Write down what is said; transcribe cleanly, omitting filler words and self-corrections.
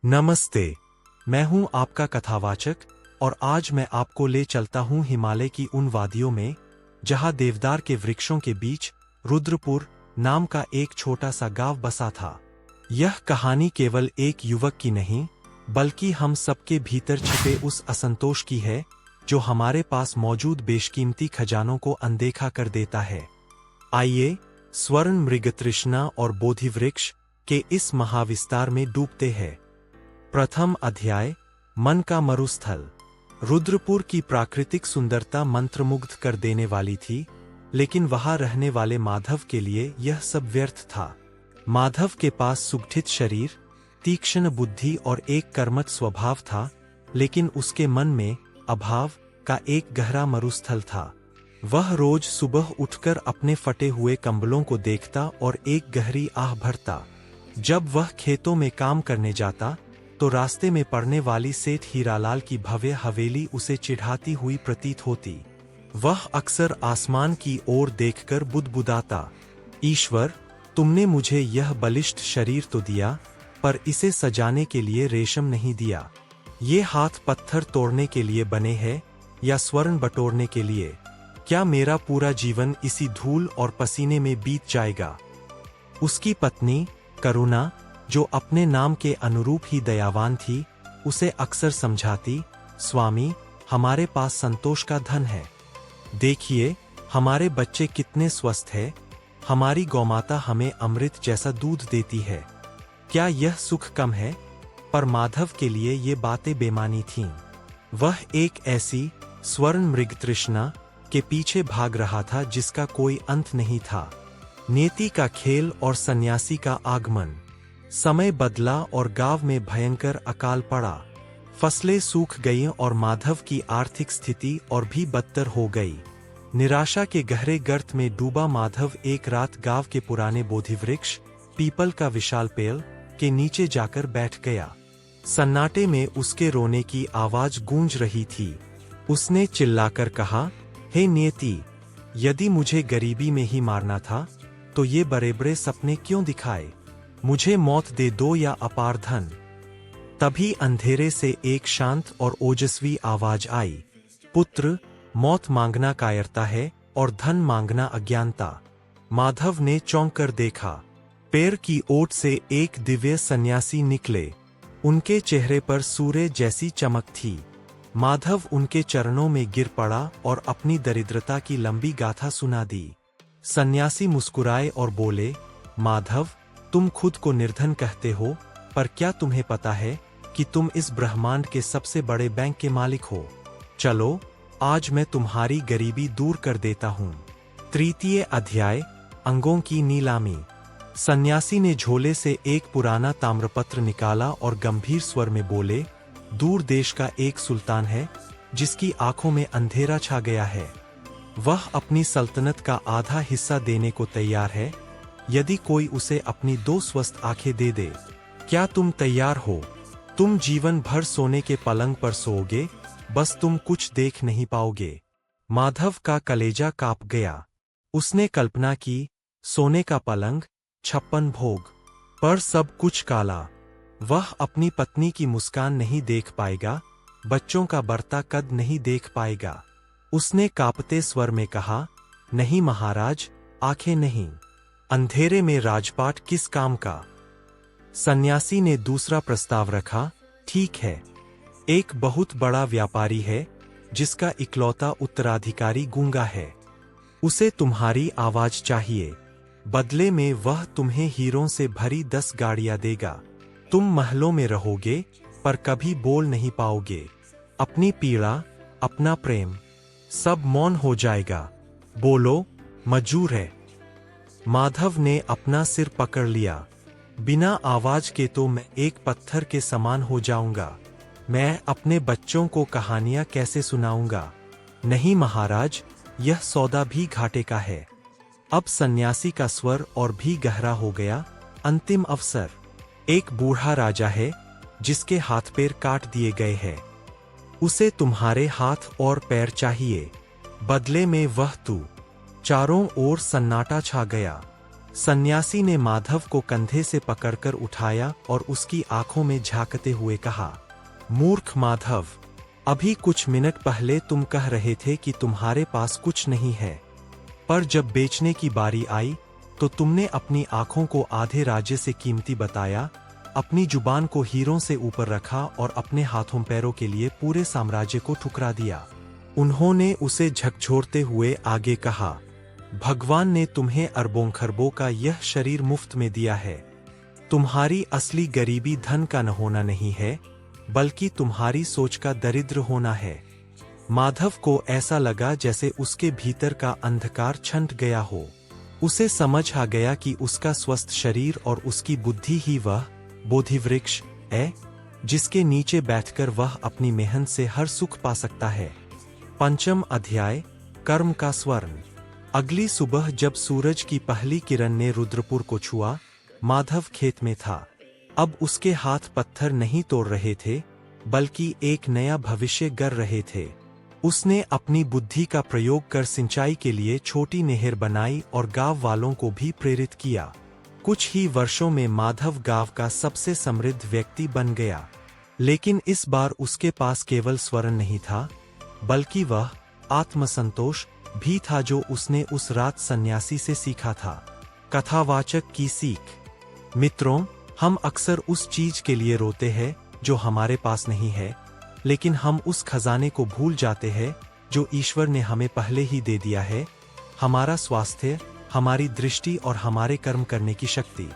नमस्ते। मैं हूं आपका कथावाचक और आज मैं आपको ले चलता हूं हिमालय की उन वादियों में जहां देवदार के वृक्षों के बीच रुद्रपुर नाम का एक छोटा सा गांव बसा था। यह कहानी केवल एक युवक की नहीं, बल्कि हम सबके भीतर छिपे उस असंतोष की है जो हमारे पास मौजूद बेशकीमती खजानों को अनदेखा कर देता है। आइए स्वर्ण मृगतृष्णा और बोधिवृक्ष के इस महाविस्तार में डूबते हैं। प्रथम अध्याय, मन का मरुस्थल। रुद्रपुर की प्राकृतिक सुंदरता मंत्रमुग्ध कर देने वाली थी, लेकिन वहां रहने वाले माधव के लिए यह सब व्यर्थ था। माधव के पास सुगठित शरीर, तीक्ष्ण बुद्धि और एक कर्मठ स्वभाव था, लेकिन उसके मन में अभाव का एक गहरा मरुस्थल था। वह रोज सुबह उठकर अपने फटे हुए कंबलों को देखता और एक गहरी आह भरता। जब वह खेतों में काम करने जाता तो रास्ते में पड़ने वाली सेठ हीरालाल की भव्य हवेली उसे चिढ़ाती हुई प्रतीत होती। वह अक्सर आसमान की ओर देखकर बुदबुदाता, ईश्वर, तुमने मुझे यह बलिष्ठ शरीर तो दिया, पर इसे सजाने के लिए रेशम नहीं दिया। ये हाथ पत्थर तोड़ने के लिए बने हैं या स्वर्ण बटोरने के लिए? क्या मेरा पूरा जीवन इसी धूल और पसीने में बीत जाएगा? उसकी पत्नी करुणा, जो अपने नाम के अनुरूप ही दयावान थी, उसे अक्सर समझाती, स्वामी, हमारे पास संतोष का धन है। देखिए, हमारे बच्चे कितने स्वस्थ हैं, हमारी गौमाता हमें अमृत जैसा दूध देती है। क्या यह सुख कम है? पर माधव के लिए ये बातें बेमानी थीं। वह एक ऐसी स्वर्ण मृगतृष्णा के पीछे भाग रहा था जिसका कोई अंत नहीं था। नियति का खेल और सन्यासी का आगमन। समय बदला और गांव में भयंकर अकाल पड़ा। फसलें सूख गईं और माधव की आर्थिक स्थिति और भी बदतर हो गई। निराशा के गहरे गर्त में डूबा माधव एक रात गांव के पुराने बोधिवृक्ष, पीपल का विशाल पेड़ के नीचे जाकर बैठ गया। सन्नाटे में उसके रोने की आवाज गूंज रही थी। उसने चिल्लाकर कहा, हे नियति, यदि मुझे गरीबी में ही मारना था तो ये बड़े बड़े सपने क्यों दिखाए? मुझे मौत दे दो या अपार धन। तभी अंधेरे से एक शांत और ओजस्वी आवाज आई, पुत्र, मौत मांगना कायरता है और धन मांगना अज्ञानता। माधव ने चौंक कर देखा। पैर की ओट से एक दिव्य सन्यासी निकले। उनके चेहरे पर सूर्य जैसी चमक थी। माधव उनके चरणों में गिर पड़ा और अपनी दरिद्रता की लंबी गाथा सुना दी। सन्यासी मुस्कुराए और बोले, माधव, तुम खुद को निर्धन कहते हो, पर क्या तुम्हें पता है कि तुम इस ब्रह्मांड के सबसे बड़े बैंक के मालिक हो? चलो, आज मैं तुम्हारी गरीबी दूर कर देता हूँ। तृतीय अध्याय, अंगों की नीलामी। सन्यासी ने झोले से एक पुराना ताम्रपत्र निकाला और गंभीर स्वर में बोले, दूर देश का एक सुल्तान है जिसकी आंखों में अंधेरा छा गया है। वह अपनी सल्तनत का आधा हिस्सा देने को तैयार है यदि कोई उसे अपनी 2 स्वस्थ आंखें दे दे। क्या तुम तैयार हो? तुम जीवन भर सोने के पलंग पर सोओगे, बस तुम कुछ देख नहीं पाओगे। माधव का कलेजा कांप गया। उसने कल्पना की, सोने का पलंग, 56 भोग, पर सब कुछ काला। वह अपनी पत्नी की मुस्कान नहीं देख पाएगा, बच्चों का बढ़ता कद नहीं देख पाएगा। उसने कांपते स्वर में कहा, नहीं महाराज, आंखें नहीं। अंधेरे में राजपाट किस काम का? सन्यासी ने दूसरा प्रस्ताव रखा, ठीक है, एक बहुत बड़ा व्यापारी है जिसका इकलौता उत्तराधिकारी गूंगा है। उसे तुम्हारी आवाज चाहिए। बदले में वह तुम्हें हीरों से भरी 10 गाड़ियां देगा। तुम महलों में रहोगे पर कभी बोल नहीं पाओगे। अपनी पीड़ा, अपना प्रेम, सब मौन हो जाएगा। बोलो, मंजूर है? माधव ने अपना सिर पकड़ लिया। बिना आवाज के तो मैं एक पत्थर के समान हो जाऊंगा। मैं अपने बच्चों को कहानियां कैसे सुनाऊंगा? नहीं महाराज, यह सौदा भी घाटे का है। अब सन्यासी का स्वर और भी गहरा हो गया। अंतिम अवसर। एक बूढ़ा राजा है जिसके हाथ पैर काट दिए गए हैं। उसे तुम्हारे हाथ और पैर चाहिए। बदले में वह तू। चारों ओर सन्नाटा छा गया। सन्यासी ने माधव को कंधे से पकड़कर उठाया और उसकी आंखों में झांकते हुए कहा, मूर्ख माधव, अभी कुछ मिनट पहले तुम कह रहे थे कि तुम्हारे पास कुछ नहीं है, पर जब बेचने की बारी आई तो तुमने अपनी आंखों को आधे राज्य से कीमती बताया, अपनी जुबान को हीरों से ऊपर रखा और अपने हाथों पैरों के लिए पूरे साम्राज्य को ठुकरा दिया। उन्होंने उसे झकझोरते हुए आगे कहा, भगवान ने तुम्हें अरबों खरबों का यह शरीर मुफ्त में दिया है। तुम्हारी असली गरीबी धन का न होना नहीं है, बल्कि तुम्हारी सोच का दरिद्र होना है। माधव को ऐसा लगा जैसे उसके भीतर का अंधकार छंट गया हो। उसे समझ आ गया कि उसका स्वस्थ शरीर और उसकी बुद्धि ही वह बोधिवृक्ष है जिसके नीचे बैठकर वह अपनी मेहनत से हर सुख पा सकता है। पंचम अध्याय, कर्म का स्वर्ण। अगली सुबह जब सूरज की पहली किरण ने रुद्रपुर को छुआ, माधव खेत में था। अब उसके हाथ पत्थर नहीं तोड़ रहे थे, बल्कि एक नया भविष्य गर रहे थे। उसने अपनी बुद्धि का प्रयोग कर सिंचाई के लिए छोटी नहर बनाई और गांव वालों को भी प्रेरित किया। कुछ ही वर्षों में माधव गांव का सबसे समृद्ध व्यक्ति बन गया। लेकिन इस बार उसके पास केवल स्वर्ण नहीं था, बल्कि वह आत्मसंतोष भी था जो उसने उस रात सन्यासी से सीखा था। कथावाचक की सीख। मित्रों, हम अक्सर उस चीज के लिए रोते हैं जो हमारे पास नहीं है, लेकिन हम उस खजाने को भूल जाते हैं जो ईश्वर ने हमें पहले ही दे दिया है, हमारा स्वास्थ्य, हमारी दृष्टि और हमारे कर्म करने की शक्ति।